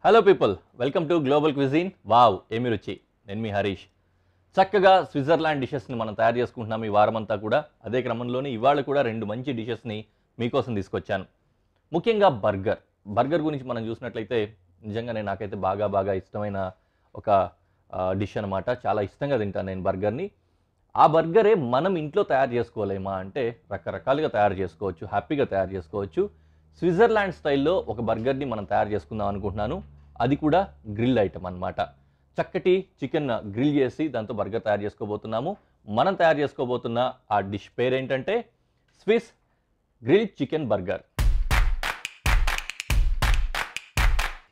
Hello people, welcome to global cuisine. Wow ఏమి రుచి. నేను మీ హరీష్. చక్కగా స్విట్జర్లాండ్ డిషెస్ని మనం తయారు చేసుకుంటున్నాం ఈ వారమంతా కూడా. అదే క్రమంలోనే ఇవాళ కూడా రెండు మంచి డిషెస్ని మీకోసం తీసుకొచ్చాను. ముఖ్యంగా బర్గర్ గురించి మనం చూసినట్లయితే నిజంగానే నాకైతే బాగా ఇష్టమైన ఒక డిష్ అనమాట. చాలా ఇష్టంగా తింటాను నేను బర్గర్ని. ఆ బర్గరే మనం ఇంట్లో తయారు చేసుకోలేమా అంటే రకరకాలుగా తయారు చేసుకోవచ్చు, హ్యాపీగా తయారు చేసుకోవచ్చు. స్విట్జర్లాండ్ స్టైల్లో ఒక బర్గర్ని మనం తయారు చేసుకుందాం అనుకుంటున్నాను. అది కూడా గ్రిల్ ఐటమ్ అనమాట. చక్కటి చికెన్ గ్రిల్ చేసి దాంతో బర్గర్ తయారు చేసుకోబోతున్నాము. మనం తయారు చేసుకోబోతున్న ఆ డిష్ పేరేంటంటే స్విస్ గ్రిల్ చికెన్ బర్గర్.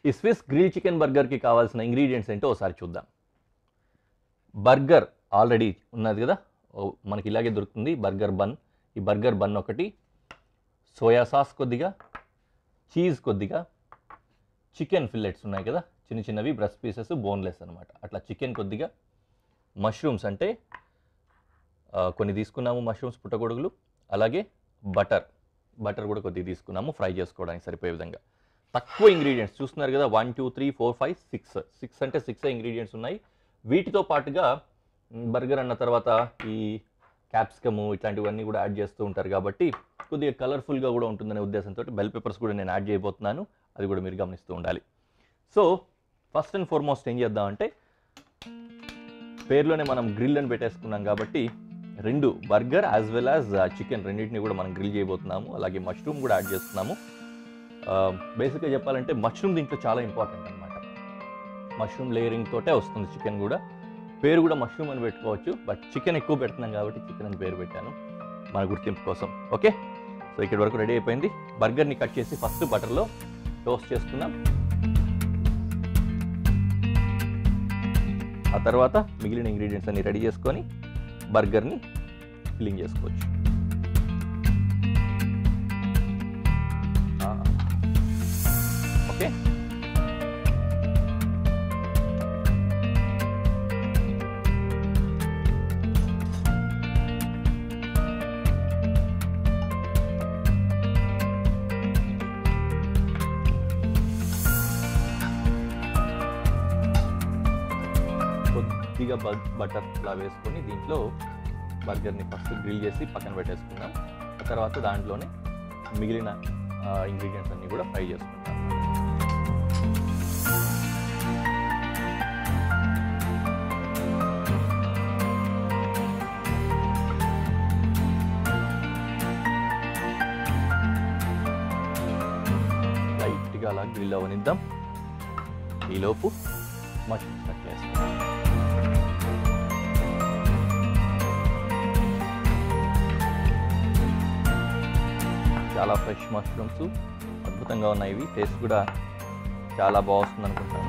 ఈ స్విస్ గ్రిల్ చికెన్ బర్గర్కి కావాల్సిన ఇంగ్రీడియంట్స్ ఏంటో ఒకసారి చూద్దాం. బర్గర్ ఆల్రెడీ ఉన్నది కదా, మనకి ఇలాగే దొరుకుతుంది బర్గర్ బన్. ఈ బర్గర్ బన్ ఒకటి, సోయా సాస్ కొద్దిగా, చీజ్ కొద్దిగా, చికెన్ ఫిల్లెట్స్ ఉన్నాయి కదా చిన్న చిన్నవి, బ్రెస్ట్ పీసెస్, బోన్లెస్ అనమాట. అట్లా చికెన్ కొద్దిగా, మష్రూమ్స్ అంటే కొన్ని తీసుకున్నాము, మష్రూమ్స్ పుట్టగొడుగులు, అలాగే బటర్ కూడా కొద్దిగా తీసుకున్నాము ఫ్రై చేసుకోవడానికి సరిపోయే విధంగా. తక్కువ ఇంగ్రీడియంట్స్ చూస్తున్నారు కదా, 1 2 3 4 5 6 అంటే 6 ఇంగ్రీడియంట్స్ ఉన్నాయి. వీటితో పాటుగా బర్గర్ అన్న తర్వాత ఈ క్యాప్సికము ఇట్లాంటివన్నీ కూడా యాడ్ చేస్తూ ఉంటారు కాబట్టి కొద్దిగా కలర్ఫుల్గా కూడా ఉంటుందనే ఉద్దేశంతో బెల్ పెప్పర్స్ కూడా నేను యాడ్ చేయబోతున్నాను. అది కూడా మీరు గమనిస్తూ ఉండాలి. సో ఫస్ట్ అండ్ ఫార్మోస్ట్ ఏం చేద్దామంటే, పేరులోనే మనం గ్రిల్ అని పెట్టేసుకున్నాం కాబట్టి రెండు burger as well as chicken రెండింటిని కూడా మనం గ్రిల్ చేయబోతున్నాము. అలాగే మష్రూమ్ కూడా యాడ్ చేస్తున్నాము. బేసిక్గా చెప్పాలంటే మష్రూమ్ దీంట్లో చాలా ఇంపార్టెంట్ అనమాట. మష్రూమ్ లేయరింగ్ తోటే వస్తుంది చికెన్ కూడా. పేరు కూడా మష్రూమ్ అని పెట్టుకోవచ్చు, బట్ చికెన్ ఎక్కువ పెడుతున్నాం కాబట్టి చికెన్ అని పేరు పెట్టాను మన గుర్తింపు కోసం. ఓకే, సో ఇక్కడి వరకు రెడీ అయిపోయింది. బర్గర్ని కట్ చేసి ఫస్ట్ బటర్లో టోస్ట్ చేసుకున్నాం. ఆ తర్వాత మిగిలిన ఇంగ్రీడియంట్స్ అన్ని రెడీ చేసుకొని బర్గర్ని ఫిల్లింగ్ చేసుకోవచ్చు. ఓకే, కొద్దిగా బటర్ ఇలా వేసుకొని దీంట్లో బర్గర్ని ఫస్ట్ గ్రిల్ చేసి పక్కన పెట్టేసుకుందాం. ఆ తర్వాత దాంట్లోనే మిగిలిన ఇంగ్రీడియంట్స్ అన్నీ కూడా ఫ్రై చేసుకుంటాం. లైట్గా అలా గ్రిల్ అవనిద్దాం. ఈలోపు మష్రూమ్స్ కట్ చేస్తాం. చాలా ఫ్రెష్ మష్రూమ్స్, అద్భుతంగా ఉన్నాయి. ఇవి టేస్ట్ కూడా చాలా బాగుంటుంది అనుకుంటాను.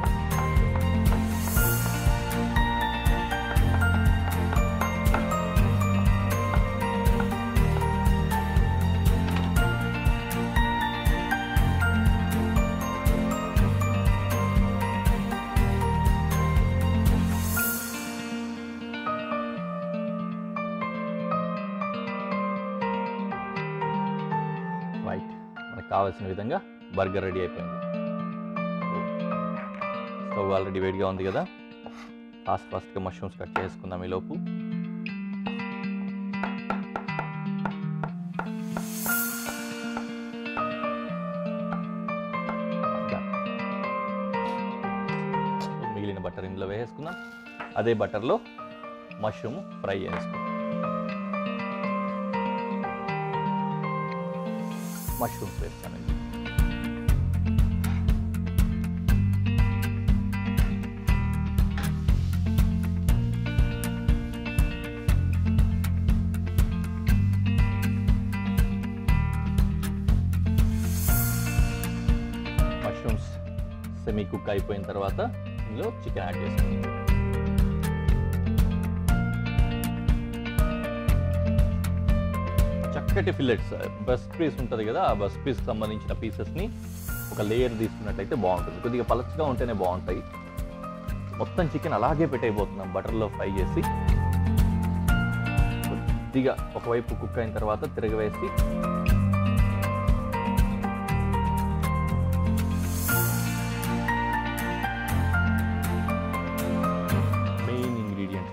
మనకు కావాల్సిన విధంగా బర్గర్ రెడీ అయిపోయింది. స్టవ్ ఆల్రెడీ వేడిగా ఉంది కదా, ఫాస్ట్గా మష్రూమ్స్ కట్ చేసుకుందాం. ఈలోపు మిగిలిన బటర్ ఇందులో వేసుకుందాం. అదే బటర్లో మష్రూమ్ ఫ్రై చేసుకుందాం. మష్రూమ్స్ వేస్తానండి. మష్రూమ్స్ సెమీ కుక్ అయిపోయిన తర్వాత ఇందులో చికెన్ యాడ్ చేస్తాను. చక్కటి ఫిల్లెట్స్, బ్రెస్ట్ పీస్ ఉంటుంది కదా, ఆ బ్రెస్ట్ పీస్కి సంబంధించిన పీసెస్ని ఒక లేయర్ తీసుకున్నట్లయితే బాగుంటుంది. కొద్దిగా పలచగా ఉంటేనే బాగుంటాయి. మొత్తం చికెన్ అలాగే పెట్టేయబోతున్నాం బటర్లో ఫ్రై చేసి. కొద్దిగా ఒకవైపు కుక్ అయిన తర్వాత తిరగవేసి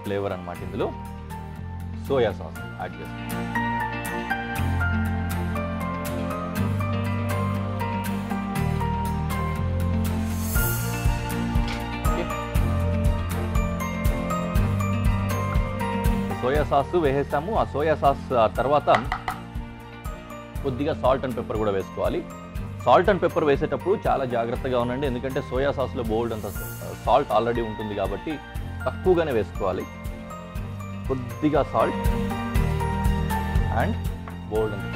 ఫ్లేవర్ అన్నమాట. ఇందులో సోయా సాస్ యాడ్ చేస్తాం. సోయా సాస్ వేసేసాము. ఆ సోయా సాస్ తర్వాత కొద్దిగా సాల్ట్ అండ్ పెప్పర్ కూడా వేసుకోవాలి. సాల్ట్ అండ్ పెప్పర్ వేసేటప్పుడు చాలా జాగ్రత్తగా ఉండండి, ఎందుకంటే సోయా సాస్లో బోల్డ్ అంత సాల్ట్ ఆల్రెడీ ఉంటుంది కాబట్టి తక్కువగానే వేసుకోవాలి. కొద్దిగా సాల్ట్ అండ్ బోల్డ్ అంత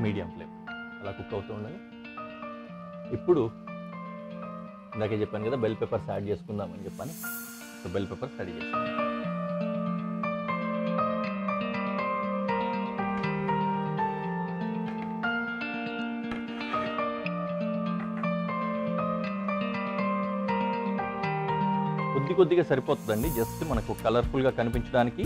మీడియం ఫ్లేమ్ అలా కుక్ అవుతూ ఉండాలి. ఇప్పుడు ఇందాకే చెప్పాను కదా బెల్ పెప్పర్స్ యాడ్ చేసుకుందామని చెప్పాను. సో బెల్ పెప్పర్స్ రెడీ చేస్తాను. కొద్దిగా సరిపోతుందండి, జస్ట్ మనకు కలర్ఫుల్గా కనిపించడానికి.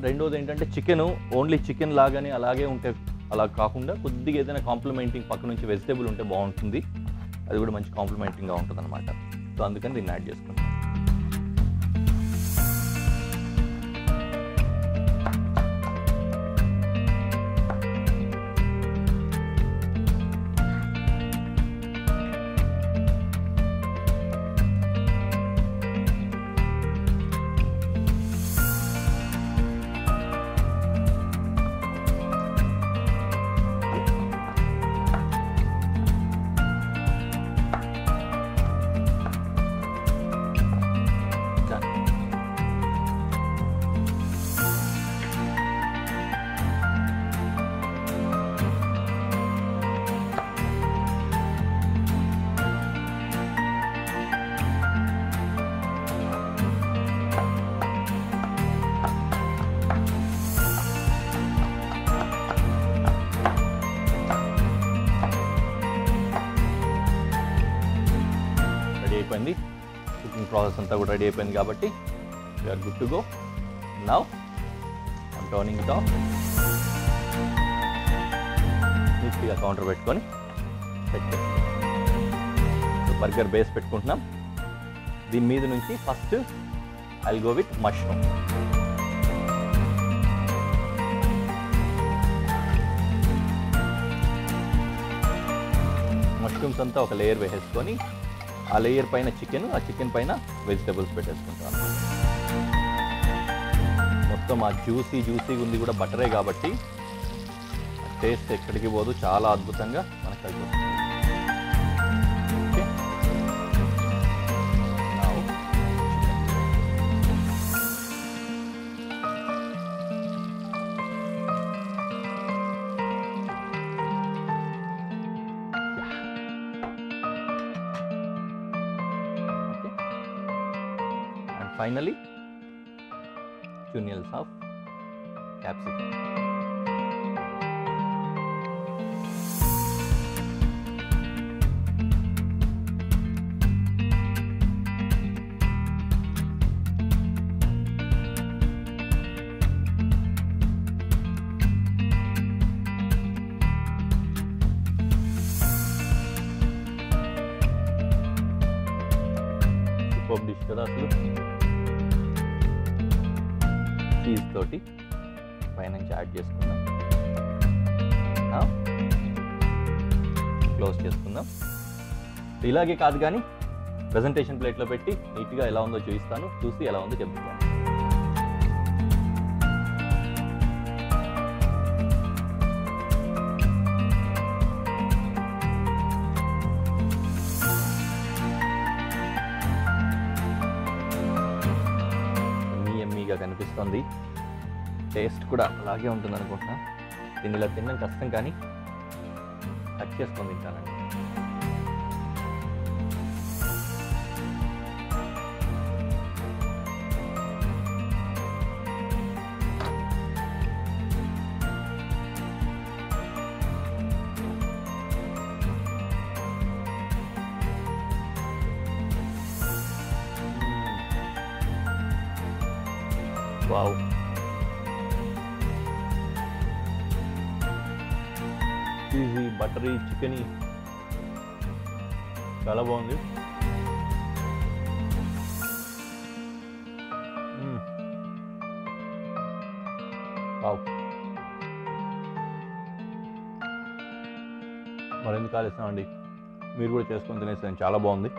రెండోది ఏంటంటే చికెన్ ఓన్లీ చికెన్ లాగానే అలాగే ఉంటే అలా కాకుండా కొద్దిగా ఏదైనా కాంప్లిమెంటింగ్ పక్క నుంచి వెజిటేబుల్ ఉంటే బాగుంటుంది. అది కూడా మంచి కాంప్లిమెంటింగ్గా ఉంటుంది అనమాట. సో అందుకని దీన్ని యాడ్ చేసుకుంటాం. అయిపోయింది, కుకింగ్ ప్రాసెస్ అంతా కూడా రెడీ అయిపోయింది కాబట్టి we're good to go. Now I'm turning it off. నీట్గా కౌంటర్ పెట్టుకొని సెట్ చేస్తాం. సో బర్గర్ బేస్ పెట్టుకుంటున్నాం. దీని మీద నుంచి first I'll go with mushroom. Mushrooms అంతా ఒక లేయర్ వేసేసుకొని ఆ లేయర్ పైన చికెన్, ఆ చికెన్ పైన వెజిటబుల్స్ పెట్టేసుకుంటాను. మొత్తం ఆ జ్యూసీగా ఉంది కూడా బటరే కాబట్టి టేస్ట్ ఎక్కడికి పోదు, చాలా అద్భుతంగా మనకు అయిపోతుంది. Finally, tunnels of capsicum. Superb dish kada asalu. Cheese తోటి పైనుంచి యాడ్ చేసుకుందాం. క్లోజ్ చేసుకుందాం. ఇలాగే కాదు కానీ ప్రెజెంటేషన్ ప్లేట్లో పెట్టి నీట్గా ఎలా ఉందో చూపిస్తాను, చూసి ఎలా ఉందో చెప్తాను. కనిపిస్తుంది, టేస్ట్ కూడా అలాగే ఉంటుంది అనుకుంటున్నా. దీన్ని ఇలా తినడం కష్టం కానీ కట్ చేసుకొని తింటానండి. వావ్, చీజీ బటరీ చికెన్ చాలా బాగుంది. వావ్, మరెందుకు ఆలస్యమండి, మీరు కూడా చేసుకొని తినేసాను. చాలా బాగుంది.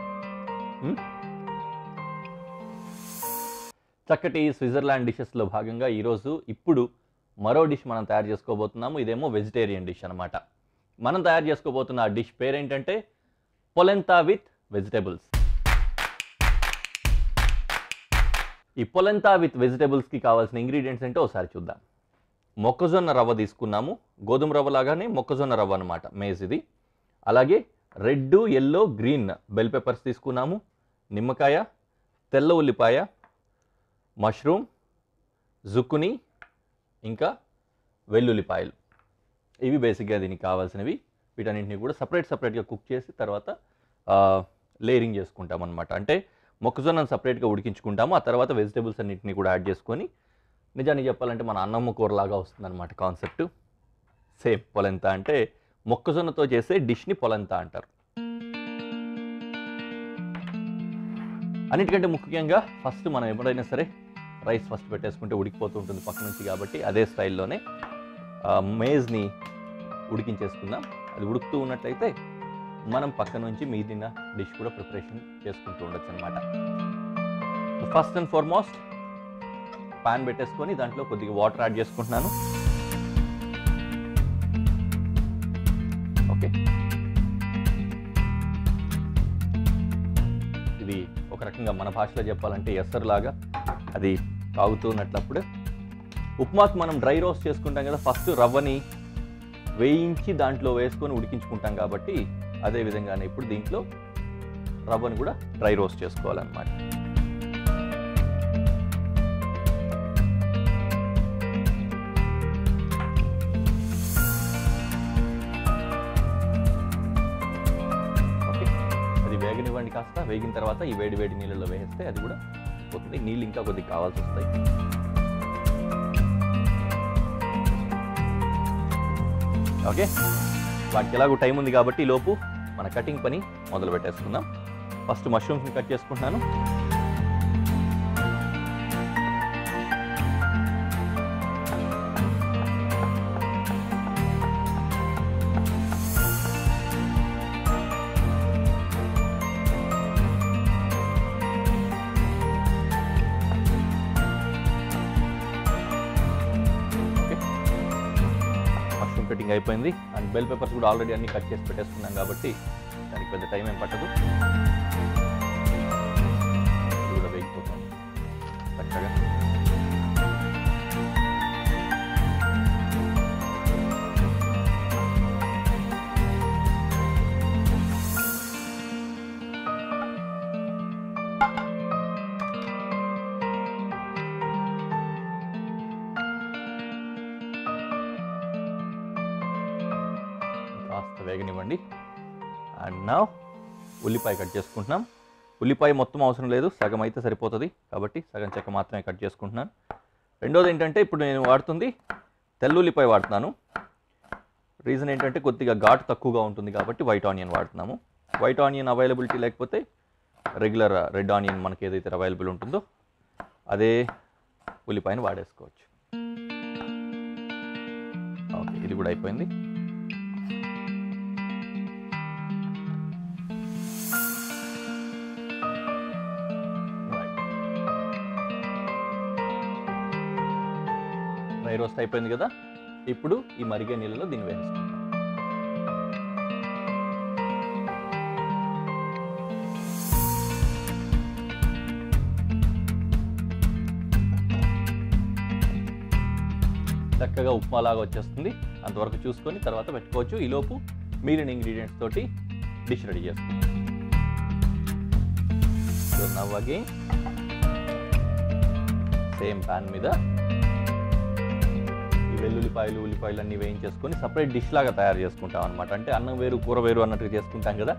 చక్కటి స్విట్జర్లాండ్ డిషెస్లో భాగంగా ఈరోజు ఇప్పుడు మరో డిష్ మనం తయారు చేసుకోబోతున్నాము. ఇదేమో వెజిటేరియన్ డిష్ అనమాట. మనం తయారు చేసుకోబోతున్న ఆ డిష్ పేరేంటంటే పొలెంతా విత్ వెజిటేబుల్స్. ఈ పొలెంతా విత్ వెజిటేబుల్స్కి కావాల్సిన ఇంగ్రీడియంట్స్ ఏంటో ఒకసారి చూద్దాం. మొక్కజొన్న రవ్వ తీసుకున్నాము, గోధుమ రవ్వ లాగానే మొక్కజొన్న రవ్వ అనమాట, మేజ్ ఇది. అలాగే red, yellow, green bell peppers తీసుకున్నాము, నిమ్మకాయ, తెల్ల ఉల్లిపాయ, మష్రూమ్, జుక్కుని, ఇంకా వెల్లుల్లిపాయలు. ఇవి బేసిక్గా దీనికి కావాల్సినవి. వీటన్నింటినీ కూడా సపరేట్గా కుక్ చేసి తర్వాత లేయరింగ్ చేసుకుంటాం అనమాట. అంటే మొక్కజొన్నను సపరేట్గా ఉడికించుకుంటాము, ఆ తర్వాత వెజిటేబుల్స్ అన్నింటినీ కూడా యాడ్ చేసుకొని, నిజానికి చెప్పాలంటే మన అన్నమ్మ కూరలాగా వస్తుందన్నమాట కాన్సెప్ట్. సేమ్ పొలెంతా అంటే మొక్కజొన్నతో చేసే డిష్ని పొలెంతా అంటారు. అన్నిటికంటే ముఖ్యంగా ఫస్ట్ మనం ఎప్పుడైనా సరే రైస్ ఫస్ట్ పెట్టేసుకుంటే ఉడికిపోతూ ఉంటుంది పక్క నుంచి, కాబట్టి అదే స్టైల్లోనే మేజ్ని ఉడికించేసుకుందాం. అది ఉడుకుతూ ఉన్నట్లయితే మనం పక్క నుంచి మిగిలిన డిష్ కూడా ప్రిపరేషన్ చేసుకుంటూ ఉండొచ్చు అనమాట. ఫస్ట్ అండ్ ఫార్మోస్ట్ పాన్ పెట్టేసుకొని దాంట్లో కొద్దిగా వాటర్ యాడ్ చేసుకుంటున్నాను. ఓకే, ఇది ఒక రకంగా మన భాషలో చెప్పాలంటే ఎసరులాగా అది తాగుతూ ఉన్నట్లప్పుడు ఉప్మాకి మనం డ్రై రోస్ట్ చేసుకుంటాం కదా, ఫస్ట్ రవ్వని వేయించి దాంట్లో వేసుకొని ఉడికించుకుంటాం కాబట్టి అదే విధంగానే ఇప్పుడు దీంట్లో రవ్వని కూడా డ్రై రోస్ట్ చేసుకోవాలన్నమాట. ఓకే, అది వేగనివ్వండి. కాస్త వేగిన తర్వాత ఈ వేడి వేడి నీళ్ళలో వేస్తే అది కూడా పోతుంది. నీళ్ళు ఇంకా కొద్దిగా కావాల్సి వస్తాయి. ఓకే, వాటికి ఎలాగో టైం ఉంది కాబట్టి లోపు మన కటింగ్ పని మొదలు పెట్టేసుకుందాం. ఫస్ట్ మష్రూమ్స్ని కట్ చేసుకుంటున్నాను. కటింగ్ అయిపోయింది. అండ్ బెల్ పెప్పర్స్ కూడా ఆల్రెడీ అన్ని కట్ చేసి పెట్టేసుకున్నాం కాబట్టి దానికి పెద్ద టైం ఏం పట్టదు. ఇది కూడా వేగిపోతాం చక్కగా. కాస్త వేగనివ్వండి. అండ్ నా ఉల్లిపాయ కట్ చేసుకుంటున్నాం. ఉల్లిపాయ మొత్తం అవసరం లేదు, సగం అయితే సరిపోతుంది కాబట్టి సగం చెక్క మాత్రమే కట్ చేసుకుంటున్నాను. రెండోది ఏంటంటే ఇప్పుడు నేను వాడుతుంది తెల్లుల్లిపాయ వాడుతున్నాను. రీజన్ ఏంటంటే కొద్దిగా ఘాటు తక్కువగా ఉంటుంది కాబట్టి వైట్ ఆనియన్ వాడుతున్నాము. వైట్ ఆనియన్ అవైలబిలిటీ లేకపోతే రెగ్యులర్ రెడ్ ఆనియన్ మనకి ఏదైతే అవైలబుల్ ఉంటుందో అదే ఉల్లిపాయను వాడేసుకోవచ్చు. ఓకే, ఇది కూడా అయిపోయింది. డ్రై రోస్ట్ అయిపోయింది కదా, ఇప్పుడు ఈ మరిగే నీళ్ళలో దీన్ని వేసుకుంటాం. చక్కగా ఉప్మా లాగా వచ్చేస్తుంది. అంతవరకు చూసుకొని తర్వాత పెట్టుకోవచ్చు. ఈలోపు మిగిలిన ఇంగ్రీడియంట్స్ తోటి డిష్ రెడీ చేసుకుంటాం. So now again same pan మీద ఈ వెల్లుల్లిపాయలు ఉల్లిపాయలు అన్నీ వేయించేసుకొని సపరేట్ డిష్ లాగా తయారు చేసుకుంటాం అనమాట. అంటే అన్నం వేరు కూర వేరు అన్నట్టుగా చేసుకుంటాం కదా,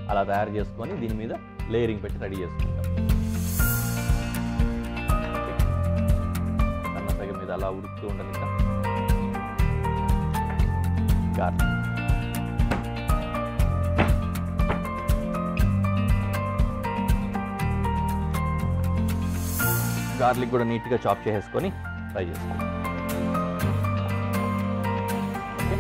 అలా తయారు చేసుకొని దీని మీద లేయరింగ్ పెట్టి రెడీ చేసుకుంటాం. అది అలా ఉడుకుతూ ఉండదు. ఇంకా గార్లిక్ గార్లిక్ కూడా నీట్గా చాప్ చేసేసుకొని ఫ్రై చేసుకోండి. ఓకే,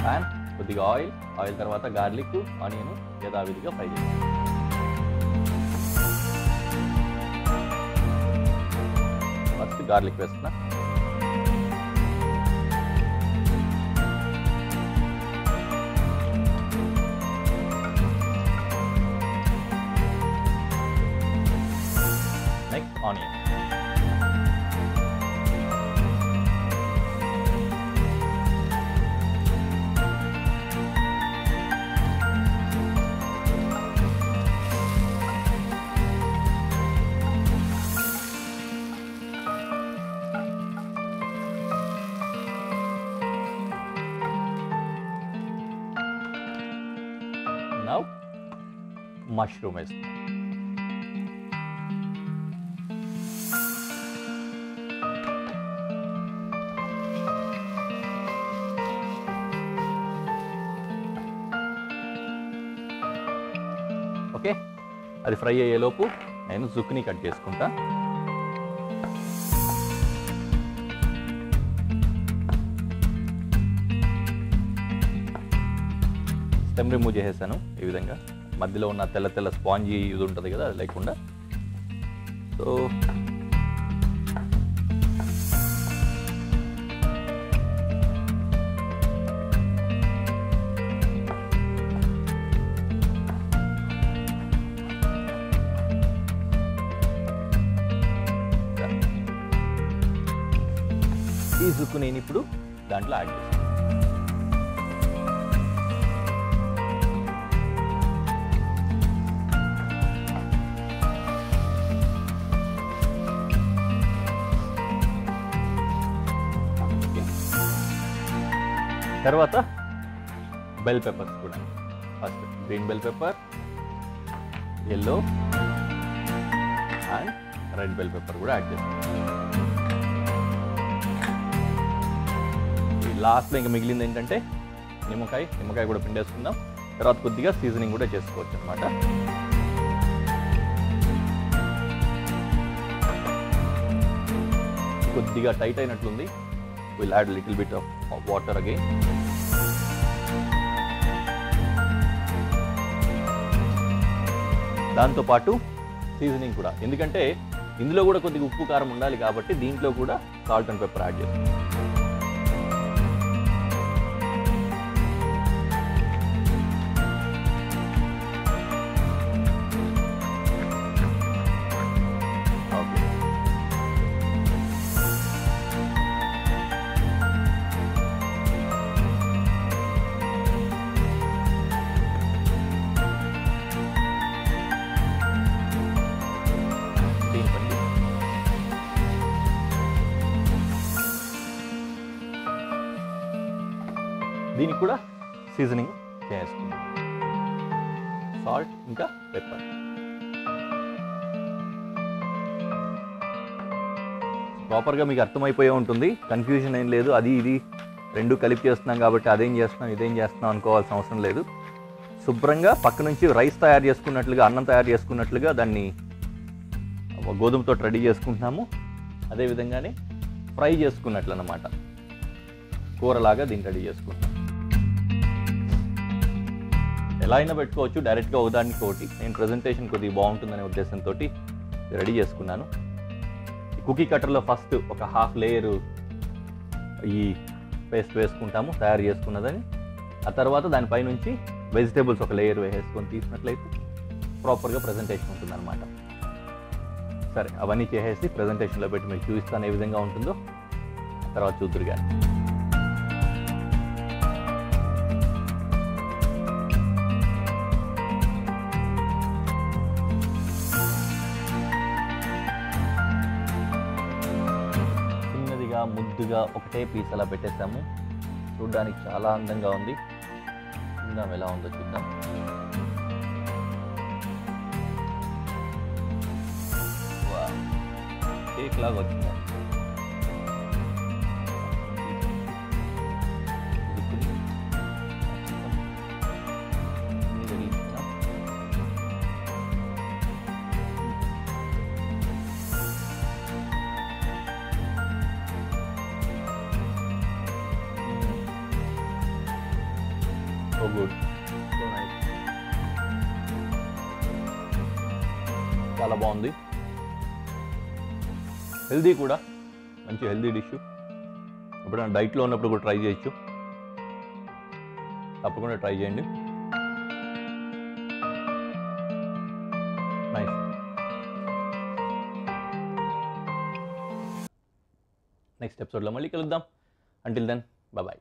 ప్యాన్ కొద్దిగా ఆయిల్ తర్వాత గార్లిక్ ఆనియన్ యథావిధిగా ఫ్రై చేసుకోండి. ఫస్ట్ గార్లిక్ వేస్తున్నా. Next onion. Now mushroom వేస్తాం. ఓకే, అది ఫ్రై అయ్యేలోపు నేను జుక్ని కట్ చేసుకుంటా. స్టెమ్ రిమూవ్ చేసేసాను. ఈ విధంగా మధ్యలో ఉన్న తెల్ల తెల్ల స్పాంజీ ఇది ఉంటుంది కదా, అది లేకుండా. సో ఈ జుక్కు నేను ఇప్పుడు దాంట్లో యాడ్ చేస్తాను. తర్వాత బెల్ పెప్పర్స్ కూడా, first green bell pepper, yellow and red bell pepper కూడా యాడ్ చేస్తాం. లాస్ట్లో ఇంకా మిగిలింది ఏంటంటే నిమ్మకాయ కూడా పిండేసుకుందాం. తర్వాత కొద్దిగా సీజనింగ్ కూడా చేసుకోవచ్చు అనమాట. కొద్దిగా టైట్ అయినట్లుంది. Will add little bit of water again. దాంతోపాటు సీజనింగ్ కూడా, ఎందుకంటే ఇందులో కూడా కొద్దిగా ఉప్పు కారం ఉండాలి కాబట్టి దీంట్లో కూడా సాల్ట్ అండ్ పెప్పర్ యాడ్ చేస్తాం. దీనికి కూడా సీజనింగ్ చేసుకుందాం. సాల్ట్ ఇంకా పెప్పర్. ప్రాపర్గా మీకు అర్థమైపోయే ఉంటుంది, కన్ఫ్యూజన్ ఏం లేదు. అది ఇది రెండు కలిపి చేస్తున్నాం కాబట్టి అదేం చేస్తున్నాం ఇదేం చేస్తున్నాం అనుకోవాల్సిన అవసరం లేదు. శుభ్రంగా పక్క నుంచి రైస్ తయారు చేసుకున్నట్లుగా, అన్నం తయారు చేసుకున్నట్లుగా దాన్ని గోధుమతో రెడీ చేసుకుంటున్నాము. అదేవిధంగానే ఫ్రై చేసుకున్నట్లు అన్నమాట, కూరలాగా దీన్ని రెడీ చేసుకుంటాం. ఎలా అయినా పెట్టుకోవచ్చు, డైరెక్ట్గా ఒకదానికి ఒకటి. నేను ప్రజెంటేషన్ కొద్దిగా బాగుంటుందనే ఉద్దేశంతో రెడీ చేసుకున్నాను. కుకీ కట్టర్లో ఫస్ట్ ఒక హాఫ్ లేయరు ఈ పేస్ట్ వేసుకుంటాము తయారు చేసుకున్నదని. ఆ తర్వాత దానిపై నుంచి వెజిటేబుల్స్ ఒక లేయర్ వేసుకొని తీసినట్లయితే ప్రాపర్గా ప్రజెంటేషన్ ఉంటుందన్నమాట. సరే, అవన్నీ చేసేసి ప్రజెంటేషన్లో పెట్టి మీకు చూపిస్తాను ఏ విధంగా ఉంటుందో. తర్వాత చూద్దురు కానీ. చిన్నదిగా ముద్దుగా ఒకటే పీస్ అలా పెట్టేసాము. చూడ్డానికి చాలా అందంగా ఉంది. చూద్దాం ఎలా ఉందో చూద్దాం. కేక్ లాగా వచ్చింది. సో గుడ్, సో నైస్, చాలా బాగుంది. హెల్దీ కూడా, మంచి హెల్దీ డిష్. ఎప్పుడైనా డైట్లో ఉన్నప్పుడు కూడా ట్రై చేయొచ్చు, తప్పకుండా ట్రై చేయండి. నైస్. నెక్స్ట్ ఎపిసోడ్లో మళ్ళీ కలుద్దాం. Until then, bye.